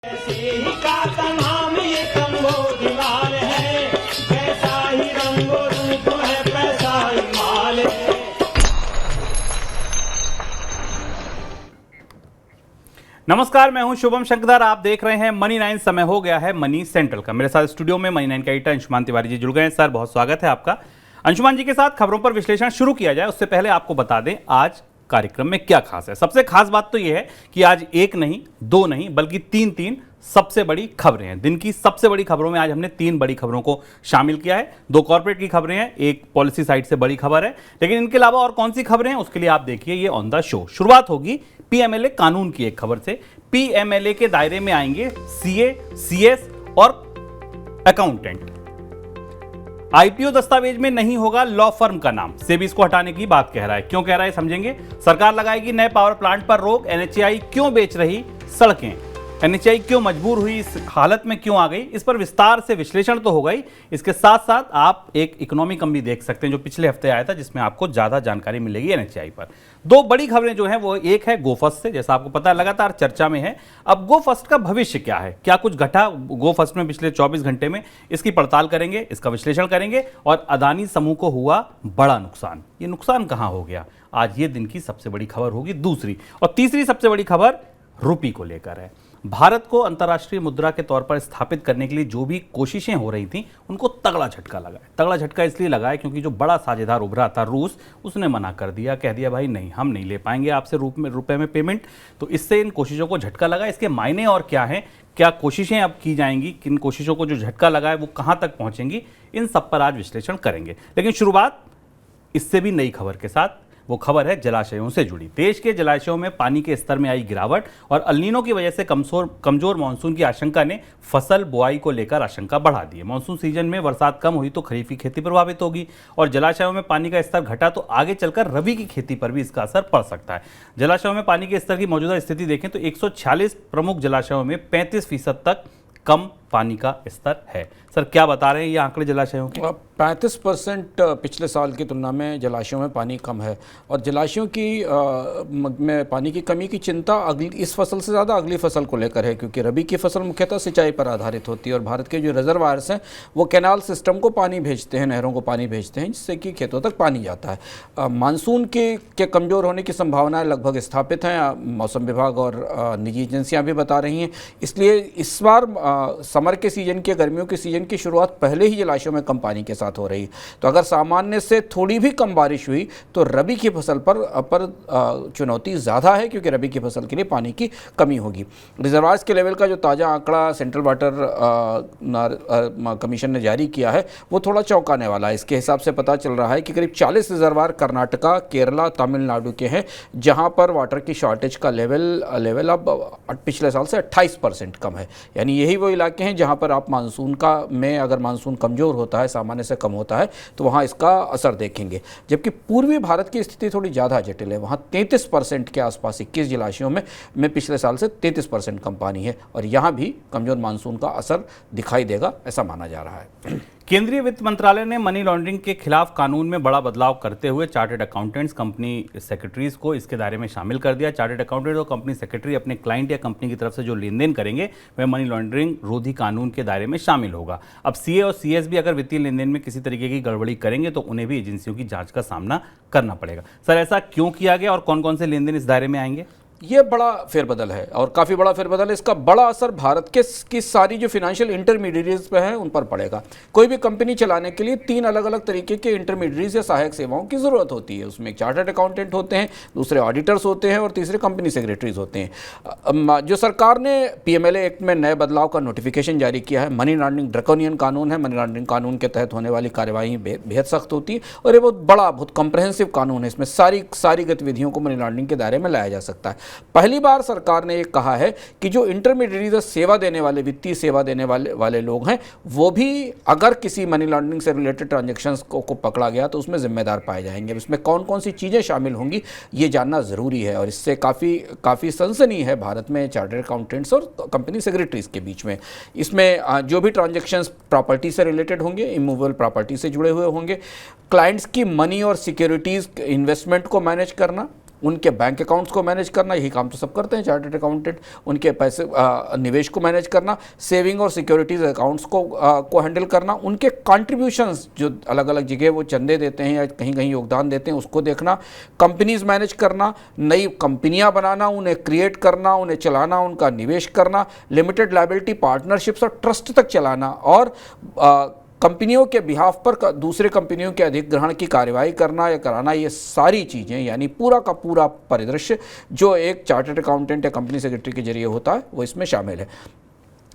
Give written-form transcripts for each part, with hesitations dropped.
का नाम ये कंबोजलाल है, कैसा ही रंगो रूप है, पैसा ही माल है। नमस्कार, मैं हूं शुभम शंकर। आप देख रहे हैं मनी 9। समय हो गया है मनी सेंट्रल का। मेरे साथ स्टूडियो में मनी 9 का एडिटर अंशुमान तिवारी जी जुड़ गए हैं। सर, बहुत स्वागत है आपका। अंशुमान जी के साथ खबरों पर विश्लेषण शुरू किया जाए उससे पहले आपको बता दें आज कार्यक्रम में क्या खास है। सबसे खास बात तो यह है कि आज एक नहीं, दो नहीं, बल्कि तीन सबसे बड़ी खबरें हैं। दिन की सबसे बड़ी खबरों में आज हमने 3 बड़ी खबरों को शामिल किया है। 2 कॉर्पोरेट की खबरें हैं, एक पॉलिसी साइड से बड़ी खबर है। लेकिन इनके अलावा और कौन सी खबरें हैं उसके लिए आप देखिए ये ऑन द शो। शुरुआत होगी पीएमएलए कानून की एक खबर से। पीएमएलए के दायरे में आएंगे सीए, सीएस और अकाउंटेंट। आईपीओ दस्तावेज में नहीं होगा लॉ फर्म का नाम। सेबी इसको हटाने की बात कह रहा है। क्यों कह रहा है समझेंगे। सरकार लगाएगी नए पावर प्लांट पर रोक। एनएचएआई क्यों बेच रही सड़कें, एनएचएआई क्यों मजबूर हुई, इस हालत में क्यों आ गई, इस पर विस्तार से विश्लेषण तो होगा ही। इसके साथ साथ आप एक इकोनॉमी कम भी देख सकते हैं जो पिछले हफ्ते आया था, जिसमें आपको ज्यादा जानकारी मिलेगी एनएचएआई पर। 2 बड़ी खबरें जो हैं वो एक है गोफस्ट से, जैसा आपको पता है लगातार चर्चा में है। अब गोफस्ट का भविष्य क्या है, क्या कुछ घटा गोफस्ट में पिछले 24 घंटे में, इसकी पड़ताल करेंगे, इसका विश्लेषण करेंगे। और अदानी समूह को हुआ बड़ा नुकसान, ये नुकसान कहां हो गया, आज ये दिन की सबसे बड़ी खबर होगी। दूसरी और तीसरी सबसे बड़ी खबर रुपी को लेकर है। भारत को अंतर्राष्ट्रीय मुद्रा के तौर पर स्थापित करने के लिए जो भी कोशिशें हो रही थी उनको तगड़ा झटका लगा है। तगड़ा झटका इसलिए लगा है क्योंकि जो बड़ा साझेदार उभरा था रूस, उसने मना कर दिया, कह दिया भाई नहीं, हम नहीं ले पाएंगे आपसे रुपए में पेमेंट। तो इससे इन कोशिशों को झटका लगा। इसके मायने और क्या हैं, क्या कोशिशें अब की जाएंगी, किन कोशिशों को जो झटका लगा है वो कहां तक पहुंचेंगी, इन सब पर आज विश्लेषण करेंगे। लेकिन शुरुआत इससे भी नई खबर के साथ। वो खबर है जलाशयों से जुड़ी। देश के जलाशयों में पानी के स्तर में आई गिरावट और अल नीनो की वजह से कमजोर मानसून की आशंका ने फसल बुआई को लेकर आशंका बढ़ा दी है। मानसून सीजन में बरसात कम हुई तो खरीफ की खेती प्रभावित होगी और जलाशयों में पानी का स्तर घटा तो आगे चलकर रबी की खेती पर भी इसका असर पड़ सकता है। जलाशयों में पानी के स्तर की मौजूदा स्थिति देखें तो 146 प्रमुख जलाशयों में 35% तक कम पानी का स्तर है। सर, क्या बता रहे हैं ये आंकड़े जलाशयों के? 35% पिछले साल की तुलना में जलाशयों में पानी कम है। और जलाशयों की में पानी की कमी की चिंता अगली इस फसल से ज़्यादा अगली फसल को लेकर है, क्योंकि रबी की फसल मुख्यतः सिंचाई पर आधारित होती है और भारत के जो रिजर्वायर्स हैं वो कैनाल सिस्टम को पानी भेजते हैं, नहरों को पानी भेजते हैं, जिससे कि खेतों तक पानी जाता है। मानसून के कमज़ोर होने की संभावनाएँ लगभग स्थापित हैं, मौसम विभाग और निजी एजेंसियाँ भी बता रही हैं। इसलिए इस बार समर के सीजन की, गर्मियों के सीजन की शुरुआत पहले ही जलाशयों में कम पानी के साथ हो रही। तो अगर सामान्य से थोड़ी भी कम बारिश हुई तो रबी की फसल पर चुनौती ज़्यादा है, क्योंकि रबी की फसल के लिए पानी की कमी होगी। रिजर्वायर्स के लेवल का जो ताज़ा आंकड़ा सेंट्रल वाटर कमीशन ने जारी किया है वो थोड़ा चौंकाने वाला है। इसके हिसाब से पता चल रहा है कि करीब 40 रिजर्वायर कर्नाटका, केरला, तमिलनाडु के हैं, जहाँ पर वाटर की शॉर्टेज का लेवल अब पिछले साल से 28% कम है। यानी यही वो इलाके हैं जहाँ पर आप मानसून में अगर मानसून कमज़ोर होता है, सामान्य से कम होता है, तो वहाँ इसका असर देखेंगे। जबकि पूर्वी भारत की स्थिति थोड़ी ज़्यादा जटिल है। वहाँ 33% के आसपास 21 जलाशयों में पिछले साल से 33% कम पानी है और यहाँ भी कमज़ोर मानसून का असर दिखाई देगा, ऐसा माना जा रहा है। केंद्रीय वित्त मंत्रालय ने मनी लॉन्ड्रिंग के खिलाफ कानून में बड़ा बदलाव करते हुए चार्टर्ड अकाउंटेंट्स, कंपनी सेक्रेटरीज को इसके दायरे में शामिल कर दिया। चार्टर्ड अकाउंटेंट और कंपनी सेक्रेटरी अपने क्लाइंट या कंपनी की तरफ से जो लेन देन करेंगे वह मनी लॉन्ड्रिंग रोधी कानून के दायरे में शामिल होगा। अब सीए और सीएस भी अगर वित्तीय लेन देन में किसी तरीके की गड़बड़ी करेंगे तो उन्हें भी एजेंसियों की जांच का सामना करना पड़ेगा। सर, ऐसा क्यों किया गया और कौन कौन से लेन देन इस दायरे में आएंगे? ये बड़ा फेरबदल है और काफ़ी बड़ा फेरबदल है। इसका बड़ा असर भारत की सारी जो फिनेंशियल इंटरमीडिएट्स पे है उन पर पड़ेगा। कोई भी कंपनी चलाने के लिए 3 अलग अलग तरीके के इंटरमीडिएट्स या सहायक सेवाओं की ज़रूरत होती है। उसमें एक चार्टर्ड अकाउंटेंट होते हैं, दूसरे ऑडिटर्स होते हैं और तीसरे कंपनी सेक्रेटरीज होते हैं। जो सरकार ने पीएमएलए एक्ट में नए बदलाव का नोटिफिकेशन जारी किया है, मनी लॉन्ड्रिंग ड्रैकोनियन कानून है। मनी लॉन्ड्रिंग कानून के तहत होने वाली कार्यवाही बेहद सख्त होती है और ये बहुत कॉम्प्रहेंसिव कानून है। इसमें सारी गतिविधियों को मनी लॉन्ड्रिंग के दायरे में लाया जा सकता है। पहली बार सरकार ने ये कहा है कि जो इंटरमीडिएट सेवा देने वाले, वित्तीय सेवा देने वाले लोग हैं, वो भी अगर किसी मनी लॉन्ड्रिंग से रिलेटेड ट्रांजैक्शंस को पकड़ा गया तो उसमें जिम्मेदार पाए जाएंगे। इसमें कौन कौन सी चीज़ें शामिल होंगी ये जानना ज़रूरी है और इससे काफ़ी सनसनी है भारत में चार्टर्ड अकाउंटेंट्स और कंपनी सेक्रेटरीज के बीच में। इसमें जो भी ट्रांजैक्शंस प्रॉपर्टी से रिलेटेड होंगे, इमूवेबल प्रॉपर्टी से जुड़े हुए होंगे, क्लाइंट्स की मनी और सिक्योरिटीज़ इन्वेस्टमेंट को मैनेज करना, उनके बैंक अकाउंट्स को मैनेज करना, यही काम तो सब करते हैं चार्टर्ड अकाउंटेंट, उनके पैसे निवेश को मैनेज करना, सेविंग और सिक्योरिटीज अकाउंट्स को हैंडल करना, उनके कॉन्ट्रीब्यूशंस जो अलग अलग जगह वो चंदे देते हैं या कहीं कहीं योगदान देते हैं उसको देखना, कंपनीज मैनेज करना, नई कंपनियां बनाना, उन्हें क्रिएट करना, उन्हें चलाना, उनका निवेश करना, लिमिटेड लायबिलिटी पार्टनरशिप्स और ट्रस्ट तक चलाना, और कंपनियों के बिहाफ पर दूसरे कंपनियों के अधिग्रहण की कार्यवाही करना या कराना, ये सारी चीज़ें यानी पूरा का पूरा परिदृश्य जो एक चार्टर्ड अकाउंटेंट या कंपनी सेक्रेटरी के जरिए होता है वो इसमें शामिल है।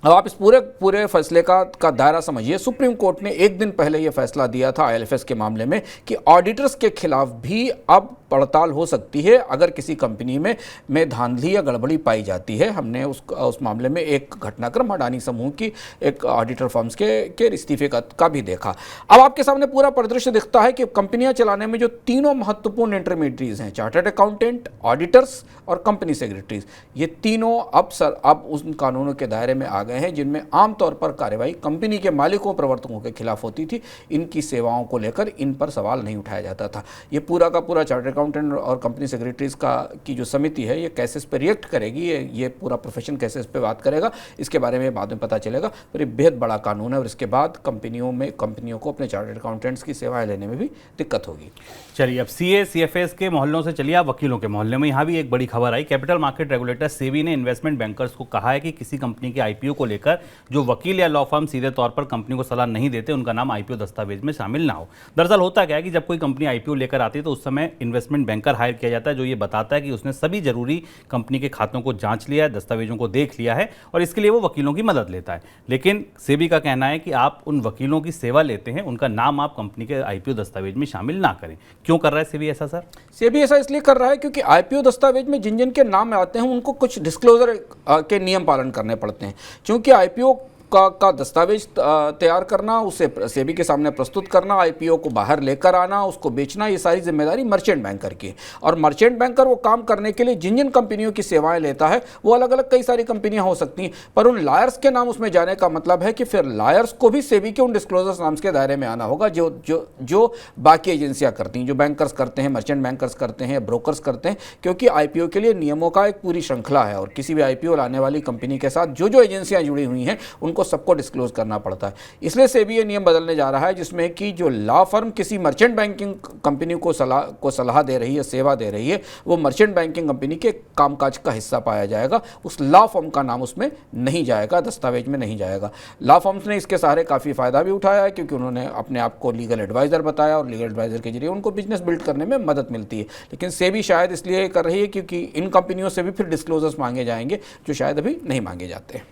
अब आप इस पूरे फैसले का दायरा समझिए। सुप्रीम कोर्ट ने एक दिन पहले ये फैसला दिया था IL&FS के मामले में कि ऑडिटर्स के खिलाफ भी अब पड़ताल हो सकती है अगर किसी कंपनी में धांधली या गड़बड़ी पाई जाती है। हमने उस मामले में एक घटनाक्रम अडानी समूह की एक ऑडिटर फर्म्स के इस्तीफे का भी देखा। अब आपके सामने पूरा परिदृश्य दिखता है कि कंपनियां चलाने में जो तीनों महत्वपूर्ण इंटरमीडियरीज हैं, चार्टर्ड अकाउंटेंट, ऑडिटर्स और कंपनी सेक्रेटरीज, ये तीनों अब उन कानूनों के दायरे में आ गए हैं जिनमें आमतौर पर कार्रवाई कंपनी के मालिकों प्रवर्तकों के खिलाफ होती थी। इनकी सेवाओं को लेकर इन पर सवाल नहीं उठाया जाता था। ये पूरा का पूरा चार्टर्ड अकाउंटेंट और कंपनी सेक्रेटरीज की जो समिति है ये केसेस पे रिएक्ट करेगी, ये पूरा प्रोफेशन केसेस पे बात करेगा, इसके बारे में बाद में पता चलेगा। पर ये बेहद बड़ा कानून है और इसके बाद कंपनियों को अपने चार्टर्ड अकाउंटेंट्स की सेवाएं लेने में भी दिक्कत होगी। चलिए, अब CA CFS के मोहल्लों से चलिए आप वकीलों के मोहल्ले में। यहाँ भी एक बड़ी खबर आई। कैपिटल मार्केट रेगुलेटर सेबी ने इन्वेस्टमेंट बैंकर्स को कहा है कि किसी कंपनी के IPO को लेकर जो वकील या लॉ फर्म सीधे तौर पर कंपनी को सलाह नहीं देते, उनका नाम IPO दस्तावेज में शामिल ना हो। दरअसल होता क्या है कि जब कोई कंपनी IPO लेकर आती है तो उस समय इन्वेस्टमेंट बैंकर हायर किया जाता है जो ये बताता है कि उसने सभी जरूरी कंपनी के खातों को जांच लिया है, दस्तावेजों को देख लिया है और इसके लिए वो वकीलों की मदद लेता है। लेकिन सेबी का कहना है कि आप उन वकीलों की सेवा लेते हैं, उनका नाम आप कंपनी के IPO दस्तावेज में शामिल ना करें। क्यों कर रहा है सेबी ऐसा सर? सेबी ऐसा इसलिए कर रहा है क्योंकि IPO दस्तावेज में जिन जिन के नाम आते हैं उनको कुछ डिस्क्लोजर के नियम पालन करने पड़ते हैं। क्योंकि IPO का दस्तावेज तैयार करना, उसे सेबी के सामने प्रस्तुत करना, IPO को बाहर लेकर आना, उसको बेचना, ये सारी जिम्मेदारी मर्चेंट बैंकर की। और मर्चेंट बैंकर वो काम करने के लिए जिन जिन कंपनियों की सेवाएं लेता है वो अलग अलग कई सारी कंपनियां हो सकती हैं, पर उन लायर्स के नाम उसमें जाने का मतलब है कि फिर लायर्स को भी सेबी के उन डिस्क्लोजर्स नाम्स के दायरे में आना होगा जो बाकी एजेंसियां करती हैं, जो बैंकर्स करते हैं, मर्चेंट बैंकर्स करते हैं, ब्रोकर्स करते हैं। क्योंकि IPO के लिए नियमों का एक पूरी श्रृंखला है और किसी भी IPO लाने वाली कंपनी के साथ जो एजेंसियां जुड़ी हुई हैं उनको सबको डिस्क्लोज करना पड़ता है। इसलिए सेबी ये नियम बदलने जा रहा है जिसमें कि जो लॉ फर्म किसी मर्चेंट बैंकिंग कंपनी को सलाह दे रही है, सेवा दे रही है, वो मर्चेंट बैंकिंग कंपनी के कामकाज का हिस्सा पाया जाएगा। उस लॉ फर्म का नाम उसमें नहीं जाएगा, दस्तावेज में नहीं जाएगा। लॉ फर्म्स ने इसके सहारे काफ़ी फायदा भी उठाया है क्योंकि उन्होंने अपने आप को लीगल एडवाइजर बताया और लीगल एडवाइजर के जरिए उनको बिजनेस बिल्ड करने में मदद मिलती है। लेकिन सेबी शायद इसलिए कर रही है क्योंकि इन कंपनियों से भी फिर डिस्क्लोजर्स मांगे जाएंगे जो शायद अभी नहीं मांगे जाते।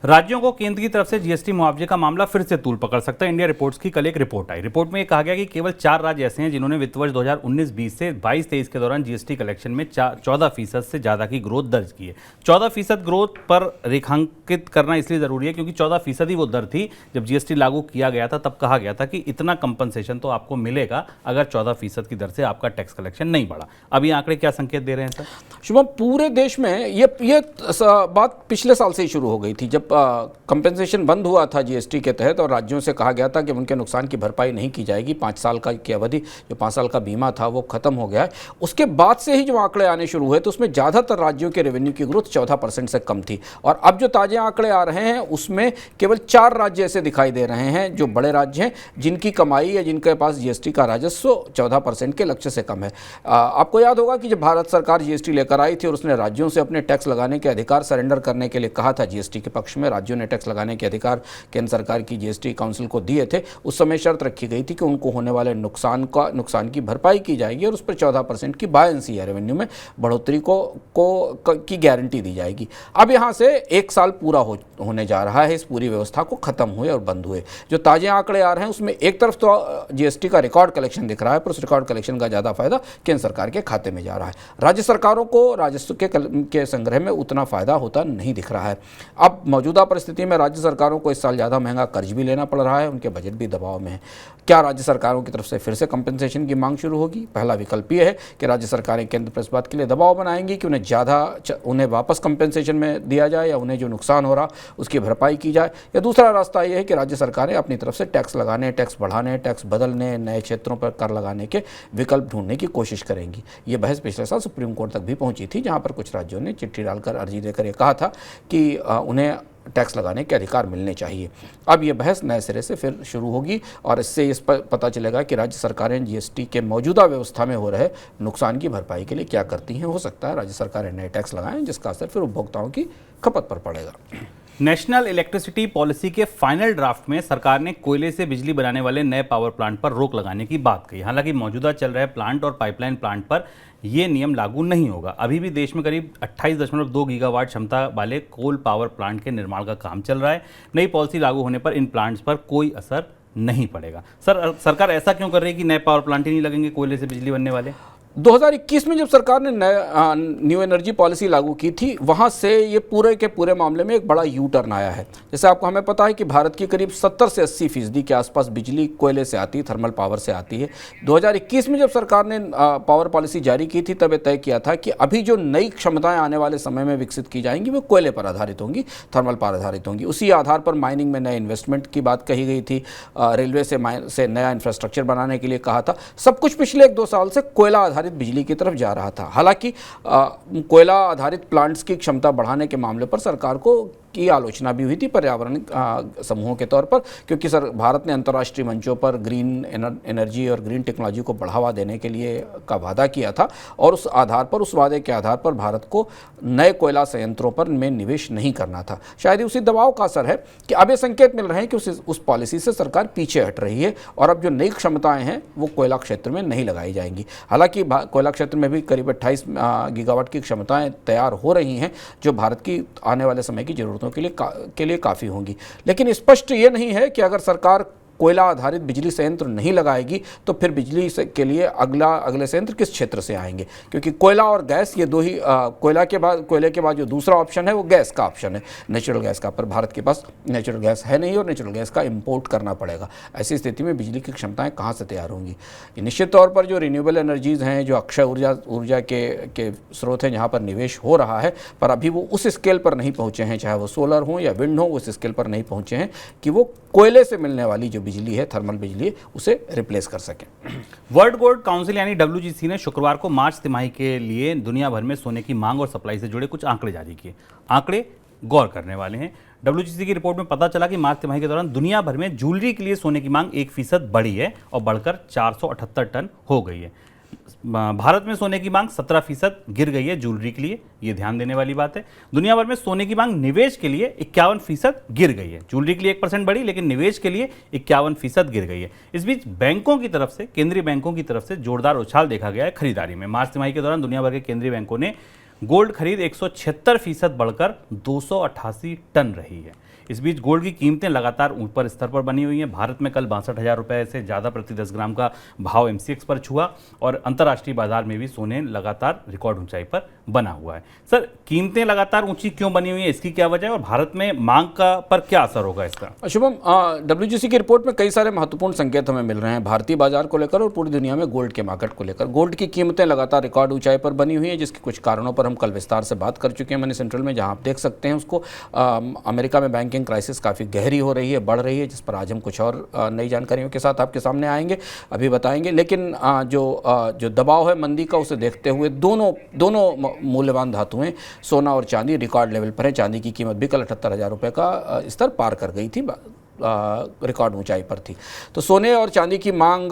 राज्यों को केंद्र की तरफ से GST मुआवजे का मामला फिर से तूल पकड़ सकता है। इंडिया रिपोर्ट्स की कल एक रिपोर्ट आई। रिपोर्ट में यह कहा गया कि केवल 4 राज्य ऐसे हैं जिन्होंने वित्त वर्ष 2019-20 से 22-23 के दौरान GST कलेक्शन में 14% से ज़्यादा की ग्रोथ दर्ज की है। 14% ग्रोथ पर रेखांकित करना इसलिए ज़रूरी है क्योंकि 14% ही वो दर थी जब GST लागू किया गया था। तब कहा गया था कि इतना कंपनसेशन तो आपको मिलेगा अगर 14% की दर से आपका टैक्स कलेक्शन नहीं बढ़ा। अब ये आंकड़े क्या संकेत दे रहे हैं सर? शुभम, पूरे देश में ये बात पिछले साल से ही शुरू हो गई थी जब कंपेंसेशन बंद हुआ था GST के तहत और राज्यों से कहा गया था कि उनके नुकसान की भरपाई नहीं की जाएगी। 5 साल की अवधि, जो 5 साल का बीमा था वो खत्म हो गया है। उसके बाद से ही जो आंकड़े आने शुरू हुए तो उसमें ज़्यादातर राज्यों के रेवेन्यू की ग्रोथ 14% से कम थी। और अब जो ताजे आंकड़े आ रहे हैं उसमें केवल 4 राज्य ऐसे दिखाई दे रहे हैं जो बड़े राज्य हैं जिनकी कमाई या जिनके पास GST का राजस्व 14% के लक्ष्य से कम है। आपको याद होगा कि जब भारत सरकार GST लेकर आई थी और उसने राज्यों से अपने टैक्स लगाने के अधिकार सरेंडर करने के लिए कहा था, GST के पक्ष में राज्यों ने टैक्स लगाने के अधिकार केंद्र सरकार की GST काउंसिल को दिए थे। उस समय शर्त रखी गई थी कि उनको होने वाले नुकसान की भरपाई की जाएगी और उस पर 14% की बायंसी है, रेवेन्यू में बढ़ोतरी की गारंटी दी जाएगी। अब यहाँ से 1 साल पूरा होने जा रहा है इस पूरी व्यवस्था को खत्म हुए और बंद हुए। जो ताजे आंकड़े आ रहे हैं उसमें एक तरफ तो GST का रिकॉर्ड कलेक्शन दिख रहा है, पर उस रिकॉर्ड कलेक्शन का ज़्यादा फायदा केंद्र सरकार के खाते में जा रहा है। राज्य सरकारों को राजस्व के संग्रह में उतना फायदा होता नहीं दिख रहा है। अब मौजूदा मौजूदा परिस्थिति में राज्य सरकारों को इस साल ज़्यादा महंगा कर्ज भी लेना पड़ रहा है, उनके बजट भी दबाव में है। क्या राज्य सरकारों की तरफ से फिर से कंपनसेशन की मांग शुरू होगी? पहला विकल्प ये है कि राज्य सरकारें केंद्र पर इस बात के लिए दबाव बनाएंगी कि उन्हें वापस कंपनसेशन में दिया जाए या उन्हें जो नुकसान हो रहा उसकी भरपाई की जाए, या दूसरा रास्ता यह है कि राज्य सरकारें अपनी तरफ से टैक्स लगाने, टैक्स बढ़ाने, टैक्स बदलने, नए क्षेत्रों पर कर लगाने के विकल्प ढूंढने की कोशिश करेंगी। ये बहस पिछले साल सुप्रीम कोर्ट तक भी पहुंची थी, जहां पर कुछ राज्यों ने चिट्ठी डालकर अर्जी देकर ये कहा था कि उन्हें टैक्स लगाने के अधिकार मिलने चाहिए। अब ये बहस नए सिरे से फिर शुरू होगी और इससे इस पर पता चलेगा कि राज्य सरकारें जीएसटी के मौजूदा व्यवस्था में हो रहे नुकसान की भरपाई के लिए क्या करती हैं। हो सकता है राज्य सरकारें नए टैक्स लगाएं, जिसका असर फिर उपभोक्ताओं की खपत पर पड़ेगा। नेशनल इलेक्ट्रिसिटी पॉलिसी के फाइनल ड्राफ्ट में सरकार ने कोयले से बिजली बनाने वाले नए पावर प्लांट पर रोक लगाने की बात कही। हालांकि मौजूदा चल रहे प्लांट और पाइपलाइन प्लांट पर यह नियम लागू नहीं होगा। अभी भी देश में करीब 28.2 गीगावाट क्षमता वाले कोल पावर प्लांट के निर्माण का काम चल रहा है। नई पॉलिसी लागू होने पर इन प्लांट्स पर कोई असर नहीं पड़ेगा। सरकार ऐसा क्यों कर रही है कि नए पावर प्लांट ही नहीं लगेंगे कोयले से बिजली बनने वाले? 2021 में जब सरकार ने न्यू एनर्जी पॉलिसी लागू की थी, वहाँ से ये पूरे के पूरे मामले में एक बड़ा यू टर्न आया है। जैसे आपको हमें पता है कि भारत की करीब 70 से 80% के आसपास बिजली कोयले से आती है, थर्मल पावर से आती है। 2021 में जब सरकार ने पावर पॉलिसी जारी की थी, तब ये तय किया था कि अभी जो नई क्षमताएं आने वाले समय में विकसित की जाएंगी वो कोयले पर आधारित होंगी, थर्मल पर आधारित होंगी। उसी आधार पर माइनिंग में नए इन्वेस्टमेंट की बात कही गई थी, रेलवे से नया इंफ्रास्ट्रक्चर बनाने के लिए कहा था। सब कुछ पिछले 1-2 साल से कोयला आधारित बिजली की तरफ जा रहा था। हालांकि कोयला आधारित प्लांट्स की क्षमता बढ़ाने के मामले पर सरकार की आलोचना भी हुई थी पर्यावरण समूहों के तौर पर, क्योंकि भारत ने अंतर्राष्ट्रीय मंचों पर ग्रीन एनर्जी और ग्रीन टेक्नोलॉजी को बढ़ावा देने के लिए का वादा किया था, और उस वादे के आधार पर भारत को नए कोयला संयंत्रों पर में निवेश नहीं करना था। शायद उसी दबाव का असर है कि अब ये संकेत मिल रहे हैं कि उस पॉलिसी से सरकार पीछे हट रही है और अब जो नई क्षमताएं हैं वो कोयला क्षेत्र में नहीं लगाई जाएंगी। हालांकि कोयला क्षेत्र में भी करीब 28 गीगावाट की क्षमताएं तैयार हो रही हैं, जो भारत की आने वाले समय की जरूरतों के लिए काफ़ी होंगी। लेकिन स्पष्ट ये नहीं है कि अगर सरकार कोयला आधारित बिजली संयंत्र नहीं लगाएगी तो फिर बिजली के लिए अगले संयंत्र किस क्षेत्र से आएंगे, क्योंकि कोयला और गैस ये दो ही कोयले के बाद जो दूसरा ऑप्शन है वो गैस का ऑप्शन है, नेचुरल गैस का। पर भारत के पास नेचुरल गैस है नहीं और नेचुरल गैस का इंपोर्ट करना पड़ेगा। ऐसी स्थिति में बिजली की क्षमताएं कहाँ से तैयार होंगी? निश्चित तौर पर जो रिन्यूएबल एनर्जीज़ हैं, जो अक्षय ऊर्जा के स्रोत हैं, जहाँ पर निवेश हो रहा है, पर अभी वो उस स्केल पर नहीं पहुँचे हैं, चाहे वो सोलर हो या विंड हो, उस स्केल पर नहीं पहुँचे हैं कि वो कोयले से मिलने वाली जो बिजली है, थर्मल बिजली, उसे रिप्लेस कर सकें। वर्ल्ड गोल्ड काउंसिल यानी WGC ने शुक्रवार को मार्च तिमाही के लिए दुनिया भर में सोने की मांग और सप्लाई से जुड़े कुछ आंकड़े जारी किए। आंकड़े गौर करने वाले हैं। WGC की रिपोर्ट में पता चला कि मार्च तिमाही के दौरान दुनिया भर में ज्वेलरी के लिए सोने की मांग 1% बढ़ी है और बढ़कर 478 टन हो गई है। भारत में सोने की मांग 17% गिर गई है ज्वेलरी के लिए, ये ध्यान देने वाली बात है। दुनिया भर में सोने की मांग निवेश के लिए 51% गिर गई है। ज्वेलरी के लिए 1% बढ़ी, लेकिन निवेश के लिए 51% गिर गई है। इस बीच बैंकों की तरफ से, केंद्रीय बैंकों की तरफ से जोरदार उछाल देखा गया है खरीदारी में। मार्च तिमाही के दौरान दुनिया भर के केंद्रीय बैंकों ने गोल्ड खरीद 176% बढ़कर 288 टन रही है। इस बीच गोल्ड की कीमतें लगातार ऊपर स्तर पर बनी हुई हैं। भारत में कल 62,000 रुपये से ज़्यादा प्रति 10 ग्राम का भाव MCX पर छुआ और अंतर्राष्ट्रीय बाजार में भी सोने लगातार रिकॉर्ड ऊंचाई पर बना हुआ है। सर, कीमतें लगातार ऊंची क्यों बनी हुई है, इसकी क्या वजह है और भारत में मांग पर क्या असर होगा इसका? शुभम, WGC की रिपोर्ट में कई सारे महत्वपूर्ण संकेत हमें मिल रहे हैं भारतीय बाजार को लेकर और पूरी दुनिया में गोल्ड के मार्केट को लेकर। गोल्ड की कीमतें लगातार रिकॉर्ड ऊंचाई पर बनी हुई है, जिसके कुछ कारणों पर हम कल विस्तार से बात कर चुके हैं मनी सेंट्रल में, जहां आप देख सकते हैं उसको। अमेरिका में बैंकिंग क्राइसिस काफ़ी गहरी हो रही है, बढ़ रही है, जिस पर आज हम कुछ और नई जानकारियों के साथ आपके सामने आएंगे, अभी बताएंगे। लेकिन जो दबाव है मंदी का, उसे देखते हुए दोनों मूल्यवान धातुएं सोना और चांदी रिकॉर्ड लेवल पर है। चांदी की कीमत भी कल 78,000 रुपये का स्तर पार कर गई थी, रिकॉर्ड ऊंचाई पर थी। तो सोने और चांदी की मांग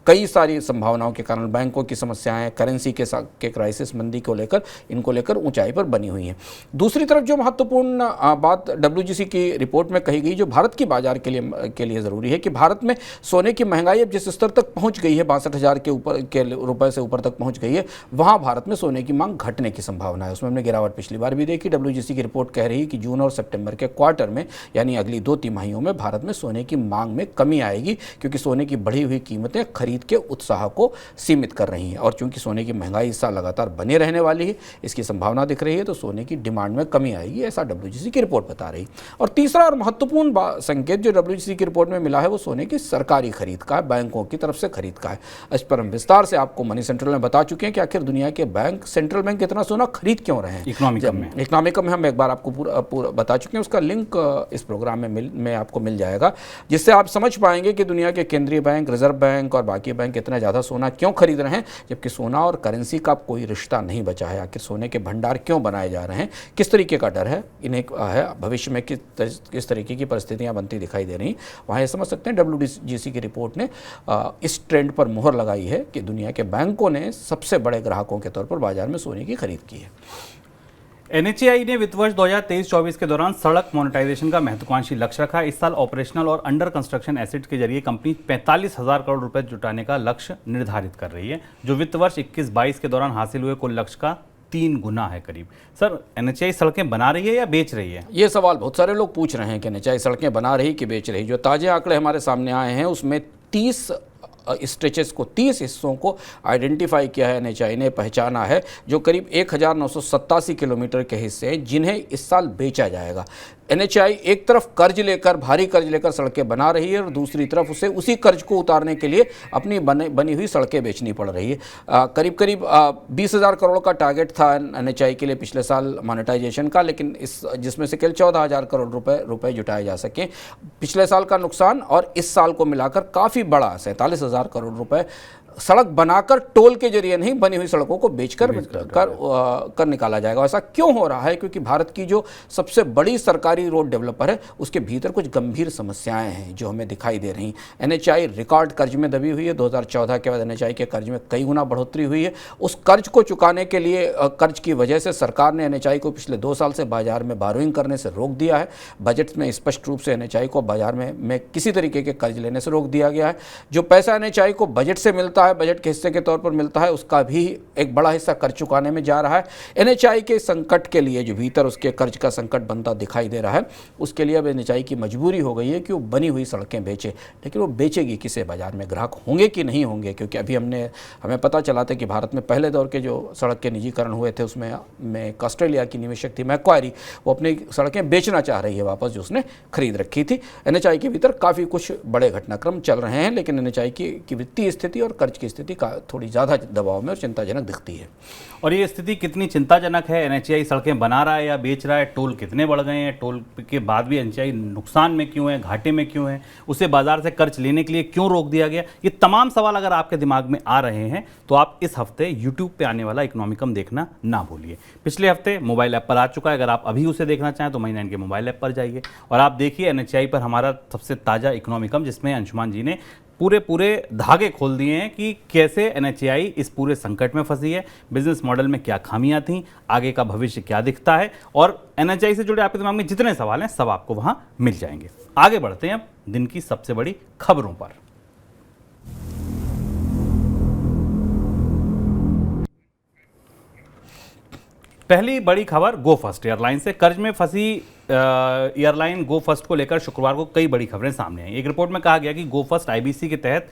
कई सारी संभावनाओं के कारण, बैंकों की समस्याएं, करेंसी के क्राइसिस, मंदी को लेकर, इनको लेकर ऊंचाई पर बनी हुई हैं। दूसरी तरफ जो महत्वपूर्ण बात WGC की रिपोर्ट में कही गई, जो भारत की बाजार के लिए ज़रूरी है, कि भारत में सोने की महंगाई अब जिस स्तर तक पहुंच गई है, 62,000 के रुपए से ऊपर तक पहुंच गई है, वहाँ भारत में सोने की मांग घटने की संभावना है। उसमें हमने गिरावट पिछली बार भी देखी। WGC की रिपोर्ट कह रही है कि जून और सितंबर के क्वार्टर में, यानी अगली 2 तिमाहियों में भारत में सोने की मांग में कमी आएगी, क्योंकि सोने की बढ़ी हुई कीमतें खरीद खरीद के उत्साह को सीमित कर रही हैं। और चूंकि सोने की महंगाई इस साल लगातार बनी रहने वाली है, इसकी संभावना दिख रही है, तो सोने की डिमांड में कमी आएगी, ऐसा WGC की रिपोर्ट बता रही। और तीसरा और महत्वपूर्ण संकेत जो WGC की रिपोर्ट में मिला है वो सोने की सरकारी खरीद का है, बैंकों की तरफ से खरीद का है। इस पर हम विस्तार से आपको मनी सेंट्रल में बता चुके हैं कि आखिर दुनिया के बैंक, सेंट्रल बैंक इतना सोना खरीद क्यों रहे हैं। इकोनॉमिक में हम एक बार आपको पूरा बता चुके हैं, उसका लिंक इस प्रोग्राम में आपको मिल जाएगा, जिससे आप समझ पाएंगे कि दुनिया के केंद्रीय बैंक, रिजर्व बैंक और बाकी बैंक इतना ज़्यादा सोना क्यों खरीद रहे हैं, जबकि सोना और करेंसी का कोई रिश्ता नहीं बचा है। आखिर सोने के भंडार क्यों बनाए जा रहे हैं, किस तरीके का डर है इन्हें है, भविष्य में किस तरीके की परिस्थितियां बनती दिखाई दे रही, वहाँ ये समझ सकते हैं। WGC की रिपोर्ट ने इस ट्रेंड पर मुहर लगाई है कि दुनिया के बैंकों ने सबसे बड़े ग्राहकों के तौर पर बाजार में सोने की खरीद की है। NHAI ने वित्त वर्ष 2023-24 के दौरान सड़क मोनेटाइजेशन का महत्वाकांक्षी लक्ष्य रखा। इस साल ऑपरेशनल और अंडर कंस्ट्रक्शन एसेट के जरिए कंपनी 45,000 करोड़ रुपए जुटाने का लक्ष्य निर्धारित कर रही है, जो वित्त वर्ष 21-22 के दौरान हासिल हुए कुल लक्ष्य का 3 गुना है करीब। सर, NHAI सड़कें बना रही है या बेच रही है? ये सवाल बहुत सारे लोग पूछ रहे हैं कि NHAI सड़कें बना रही कि बेच रही। जो ताजे आंकड़े हमारे सामने आए हैं उसमें 30 स्ट्रेचेस को, 30 हिस्सों को आइडेंटिफाई किया है, NHAI ने पहचाना है, जो करीब 1987 किलोमीटर के हिस्से हैं जिन्हें इस साल बेचा जाएगा। NHAI एक तरफ भारी कर्ज लेकर सड़कें बना रही है और दूसरी तरफ उसे उसी कर्ज को उतारने के लिए अपनी बनी हुई सड़कें बेचनी पड़ रही है। करीब 20,000 करोड़ का टारगेट था NHAI के लिए पिछले साल मोनेटाइजेशन का, लेकिन जिसमें से केवल 14,000 करोड़ रुपए जुटाए जा सके। पिछले साल का नुकसान और इस साल को मिलाकर काफ़ी बड़ा 47,000 करोड़ रुपए सड़क बनाकर, टोल के जरिए नहीं, बनी हुई सड़कों को बेचकर कर निकाला जाएगा। ऐसा क्यों हो रहा है? क्योंकि भारत की जो सबसे बड़ी सरकारी रोड डेवलपर है उसके भीतर कुछ गंभीर समस्याएं हैं जो हमें दिखाई दे रही। NHAI रिकॉर्ड कर्ज में दबी हुई है। 2014 के बाद NHAI के कर्ज में कई गुना बढ़ोतरी हुई है। उस कर्ज को चुकाने के लिए, कर्ज की वजह से सरकार ने NHAI को पिछले 2 साल से बाजार में बोरोइंग करने से रोक दिया है। बजट में स्पष्ट रूप से NHAI को बाजार में किसी तरीके के कर्ज लेने से रोक दिया गया है। जो पैसा NHAI को बजट से मिलता है, बजट के हिस्से के तौर पर मिलता है, उसका भी एक बड़ा हिस्सा कर्ज चुकाने में जा रहा है। NHAI के संकट के लिए, जो भीतर उसके कर्ज का संकट बनता दिखाई दे रहा है, उसके लिए अब NHAI की मजबूरी हो गई है कि वो बनी हुई सड़कें बेचे। लेकिन वो बेचेगी किसे? बाजार में ग्राहक होंगे कि नहीं होंगे? क्योंकि अभी हमें पता चला था कि भारत में पहले दौर के जो सड़क के निजीकरण हुए थे उसमें एक ऑस्ट्रेलिया की निवेशक थी मैक्वारी, वो अपनी सड़कें बेचना चाह रही है वापस, जो उसने खरीद रखी थी। NHAI के भीतर काफ़ी कुछ बड़े घटनाक्रम चल रहे हैं, लेकिन NHAI की वित्तीय स्थिति और कर्ज की स्थिति का थोड़ी ज़्यादा दबाव में और चिंताजनक दिखती है। और ये स्थिति कितनी चिंताजनक है? NHAI सड़कें बना रहा है या बेच रहा है? टोल कितने बढ़ गए हैं? टोल के बाद भी NHAI नुकसान में क्यों है, घाटे में क्यों है? उसे बाजार से कर्ज लेने के लिए क्यों रोक दिया गया? ये तमाम सवाल अगर आपके दिमाग में आ रहे हैं तो आप इस हफ्ते YouTube पे आने वाला इकोनॉमिकम देखना ना भूलिए। पिछले हफ्ते मोबाइल ऐप पर आ चुका है, अगर आप अभी उसे देखना चाहें तो मनी9 के मोबाइल ऐप पर जाइए और आप देखिए NHAI पर हमारा सबसे ताज़ा इकोनॉमिकम, जिसमें अंशुमान जी ने पूरे धागे खोल दिए हैं कि कैसे NHAI इस पूरे संकट में फंसी है, बिजनेस मॉडल में क्या खामियां थीं, आगे का भविष्य क्या दिखता है, और NHAI से जुड़े आपके दिमाग में जितने सवाल हैं सब आपको वहां मिल जाएंगे। आगे बढ़ते हैं अब दिन की सबसे बड़ी खबरों पर। पहली बड़ी खबर गो फर्स्ट एयरलाइन से। कर्ज में फंसी एयरलाइन गो फर्स्ट को लेकर शुक्रवार को कई बड़ी खबरें सामने आई। एक रिपोर्ट में कहा गया कि गो फर्स्ट IBC के तहत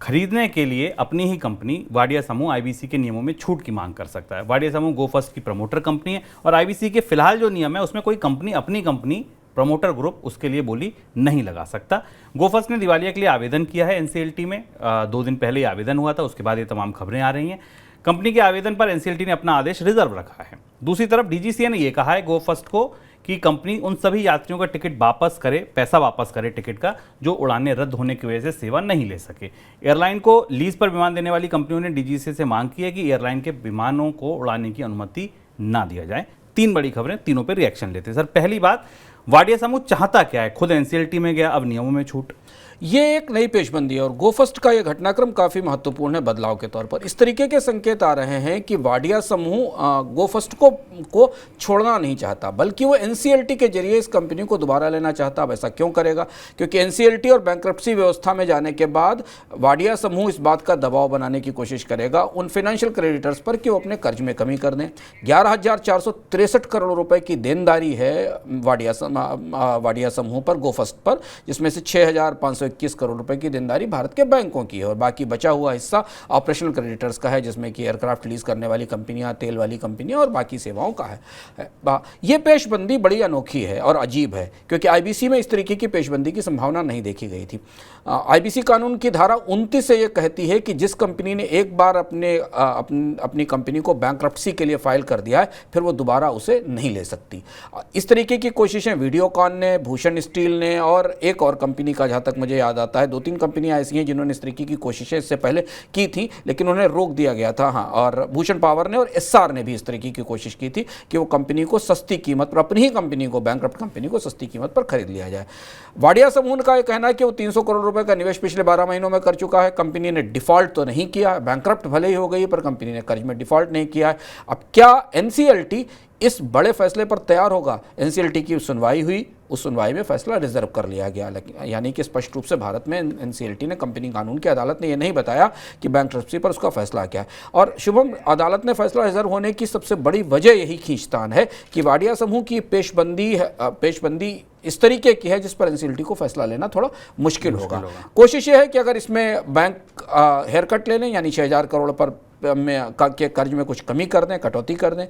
खरीदने के लिए अपनी ही कंपनी वाडिया समूह IBC के नियमों में छूट की मांग कर सकता है। वाडिया समूह गो फर्स्ट की प्रमोटर कंपनी है और IBC के फिलहाल जो नियम है उसमें कोई कंपनी अपनी कंपनी प्रमोटर ग्रुप उसके लिए बोली नहीं लगा सकता। गो फर्स्ट ने दिवालिया के लिए आवेदन किया है NCLT में। 2 दिन पहले आवेदन हुआ था, उसके बाद ये तमाम खबरें आ रही हैं। कंपनी के आवेदन पर NCLT ने अपना आदेश रिजर्व रखा है। दूसरी तरफ DGCA ने यह कहा है गो फर्स्ट को कि कंपनी उन सभी यात्रियों का टिकट वापस करे, पैसा वापस करे टिकट का, जो उड़ानें रद्द होने की वजह से सेवा नहीं ले सके। एयरलाइन को लीज पर विमान देने वाली कंपनियों ने DGCA से मांग की है कि एयरलाइन के विमानों को उड़ाने की अनुमति ना दिया जाए। 3 बड़ी खबरें, तीनों पर रिएक्शन लेते हैं। सर, पहली बात, वाडिया समूह चाहता क्या है? खुद NCLT में गया, अब नियमों में छूट। ये एक नई पेशबंदी है और गो फर्स्ट का ये घटनाक्रम काफ़ी महत्वपूर्ण है बदलाव के तौर पर। इस तरीके के संकेत आ रहे हैं कि वाडिया समूह गो फर्स्ट को छोड़ना नहीं चाहता, बल्कि वो NCLT के जरिए इस कंपनी को दोबारा लेना चाहता। अब ऐसा क्यों करेगा? क्योंकि NCLT और बैंक्रप्सी व्यवस्था में जाने के बाद वाडिया समूह इस बात का दबाव बनाने की कोशिश करेगा उन फाइनेंशियल क्रेडिटर्स पर कि वो अपने कर्ज में कमी कर दें। 11,463 करोड़ रुपए की देनदारी है वाडिया समूह पर, गो फर्स्ट पर, जिसमें से 6,000 521 करोड़ रुपए की देनदारी भारत के बैंकों की है और बाकी बचा हुआ हिस्सा ऑपरेशनल क्रेडिटर्स का है, जिसमें कि एयरक्राफ्ट लीज करने वाली कंपनियां, तेल वाली कंपनियां और बाकी सेवाओं का है। ये पेशबंदी बड़ी अनोखी है और अजीब है, क्योंकि आईबीसी में इस तरीके की पेशबंदी की संभावना नहीं देखी गई थी। आईबीसी कानून की धारा 29 से ये कहती है कि जिस कंपनी ने एक बार अपनी कंपनी को बैंक्रप्सी के लिए फाइल कर दिया है, फिर वो दोबारा उसे नहीं ले सकती। इस तरीके की कोशिशें वीडियोकॉन ने, भूषण स्टील ने और एक और कंपनी का, जहाँ तक मुझे याद आता है 2-3 कंपनियां ऐसी हैं जिन्होंने इस तरीके की कोशिशें इससे पहले की थी, लेकिन उन्हें रोक दिया गया था। हाँ, और भूषण पावर ने और एसआर ने भी इस तरीके की कोशिश की थी कि वो कंपनी को सस्ती कीमत पर, अपनी ही कंपनी को, बैंक्रप्ट कंपनी को सस्ती कीमत पर खरीद लिया जाए। वाडिया समूह का यह कहना है कि वो 300 करोड़ रुपए का निवेश पिछले 12 महीनों में कर चुका है। कंपनी ने डिफॉल्ट तो नहीं किया, बैंक्रप्ट भले ही हो गई पर कंपनी ने कर्ज में डिफॉल्ट नहीं किया है। अब क्या एनसीएलटी इस बड़े फैसले पर तैयार होगा? एनसीएलटी की सुनवाई हुई, उस सुनवाई में फैसला रिजर्व कर लिया गया, यानी कि स्पष्ट रूप से भारत में एनसीएलटी ने, कंपनी कानून की अदालत ने यह नहीं बताया कि बैंक्रप्सी पर उसका फैसला क्या है। और शुभम, अदालत ने फैसला रिजर्व होने की सबसे बड़ी वजह यही खींचतान है कि वाडिया समूह की पेशबंदी इस तरीके की है जिस पर एनसीएलटी को फैसला लेना थोड़ा मुश्किल होगा। कोशिश यह है कि अगर इसमें बैंक हेयर कट ले लें, यानी 6000 करोड़ पर के कर्ज में कुछ कमी कर दें, कटौती कर दें,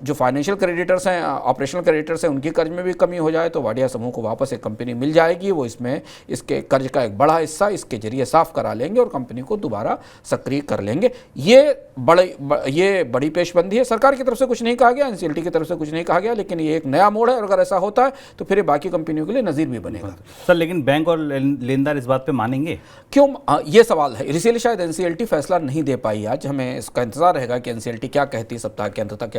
जो फाइनेंशियल क्रेडिटर्स हैं, ऑपरेशनल क्रेडिटर्स हैं, उनके कर्ज में भी कमी हो जाए तो वाडिया समूह को वापस एक कंपनी मिल जाएगी। वो इसमें इसके कर्ज का एक बड़ा हिस्सा इसके जरिए साफ करा लेंगे और कंपनी को दोबारा सक्रिय कर लेंगे। ये बड़ी पेशबंदी है। सरकार की तरफ से कुछ नहीं कहा गया, एनसीएलटी की तरफ से कुछ नहीं कहा गया, लेकिन ये एक नया मोड़ है और अगर ऐसा होता है तो फिर बाकी कंपनियों के लिए नज़ीर भी बनेगा। सर, लेकिन बैंक और लेनदार इस बात पे मानेंगे क्यों? ये सवाल है, इसीलिए शायद एनसीएलटी फैसला नहीं दे पाई आज। हमें इसका इंतजार रहेगा कि एनसीएलटी क्या कहती है सप्ताह के अंत तक,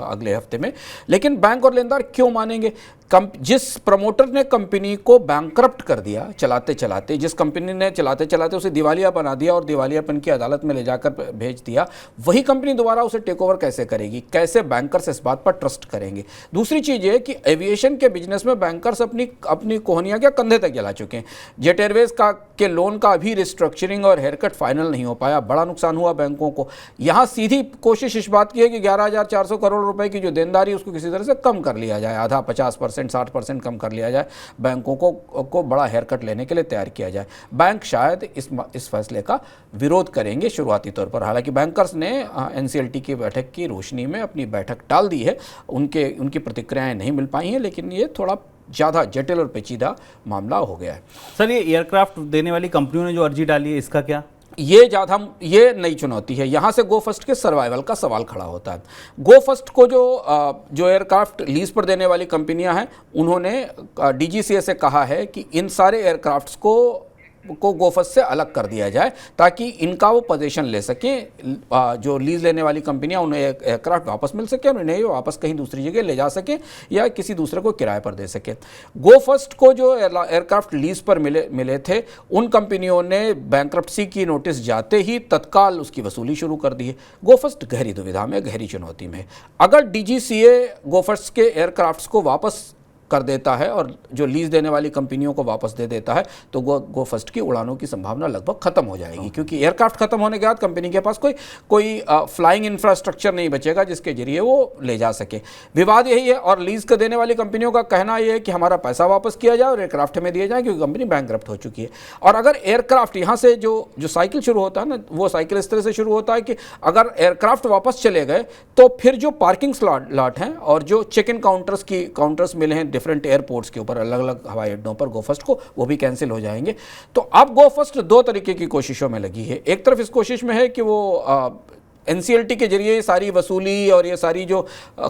अगले हफ्ते में। लेकिन बैंक और लेनदार क्यों मानेंगे? जिस प्रमोटर ने कंपनी को बैंकरप्ट कर दिया चलाते चलाते, जिस कंपनी ने चलाते चलाते उसे दिवालिया बना दिया और दिवालियापन की अदालत में ले जाकर भेज दिया, वही कंपनी दोबारा उसे टेक ओवर कैसे करेगी? कैसे बैंकर्स इस बात पर ट्रस्ट करेंगे? दूसरी चीज़ ये कि एविएशन के बिजनेस में बैंकर्स अपनी कोहनियाँ क्या कंधे तक जला चुके हैं। जेट एयरवेज के लोन का अभी रिस्ट्रक्चरिंग और हेयरकट फाइनल नहीं हो पाया, बड़ा नुकसान हुआ बैंकों को। यहाँ सीधी कोशिश इस बात की है कि 11,400 करोड़ रुपए की जो देनदारी उसको किसी तरह से कम कर लिया जाए, आधा 50%, 60% कम कर लिया जाए, बैंकों को बड़ा हेयर कट लेने के लिए तैयार किया जाए। बैंक शायद इस फैसले का विरोध करेंगे शुरुआती तौर पर। हालांकि बैंकर्स ने एनसीएलटी की बैठक की रोशनी में अपनी बैठक टाल दी है, उनकी प्रतिक्रियाएं नहीं मिल पाई हैं, लेकिन ये थोड़ा ज़्यादा जटिल और पेचीदा मामला हो गया है। सर, ये एयरक्राफ्ट देने वाली कंपनियों ने जो अर्जी डाली है, इसका क्या? ये नई चुनौती है। यहाँ से गो फर्स्ट के सर्वाइवल का सवाल खड़ा होता है। गो फर्स्ट को जो एयरक्राफ्ट लीज पर देने वाली कंपनियां हैं, उन्होंने डीजीसीए से कहा है कि इन सारे एयरक्राफ्ट्स को गो फर्स्ट से अलग कर दिया जाए ताकि इनका वो पोजीशन ले सकें। जो लीज लेने वाली कंपनियां, उन्हें एयरक्राफ्ट वापस मिल सके और उन्हें वापस कहीं दूसरी जगह ले जा सकें या किसी दूसरे को किराए पर दे सके। गो फर्स्ट को जो एयरक्राफ्ट लीज पर मिले थे, उन कंपनियों ने बैंक्रप्सी की नोटिस जाते ही तत्काल उसकी वसूली शुरू कर दी है। गो फर्स्ट गहरी दुविधा में, गहरी चुनौती में। अगर डीजीसीए गो फर्स्ट के एयरक्राफ्ट्स को वापस कर देता है और जो लीज देने वाली कंपनियों को वापस दे देता है तो गो फर्स्ट की उड़ानों की संभावना लगभग खत्म हो जाएगी, क्योंकि एयरक्राफ्ट खत्म होने के बाद कंपनी के पास कोई फ्लाइंग इंफ्रास्ट्रक्चर नहीं बचेगा जिसके जरिए वो ले जा सके। विवाद यही है और लीज का देने वाली कंपनियों का कहना यह है कि हमारा पैसा वापस किया जाए और एयरक्राफ्ट हमें दिए जाए, क्योंकि कंपनी बैंकरप्ट हो चुकी है। और अगर एयरक्राफ्ट यहाँ से जो साइकिल शुरू होता है ना, वो साइकिल इस तरह से शुरू होता है कि अगर एयरक्राफ्ट वापस चले गए तो फिर जो पार्किंग स्लॉट हैं और जो चेक इन काउंटर्स मिले हैं डिफरेंट एयरपोर्ट्स के ऊपर, अलग अलग हवाई अड्डों पर गो फर्स्ट को, वो भी कैंसिल हो जाएंगे। तो अब गो फर्स्ट दो तरीके की कोशिशों में लगी है। एक तरफ इस कोशिश में है कि वो एनसीएलटी के जरिए सारी वसूली और ये सारी जो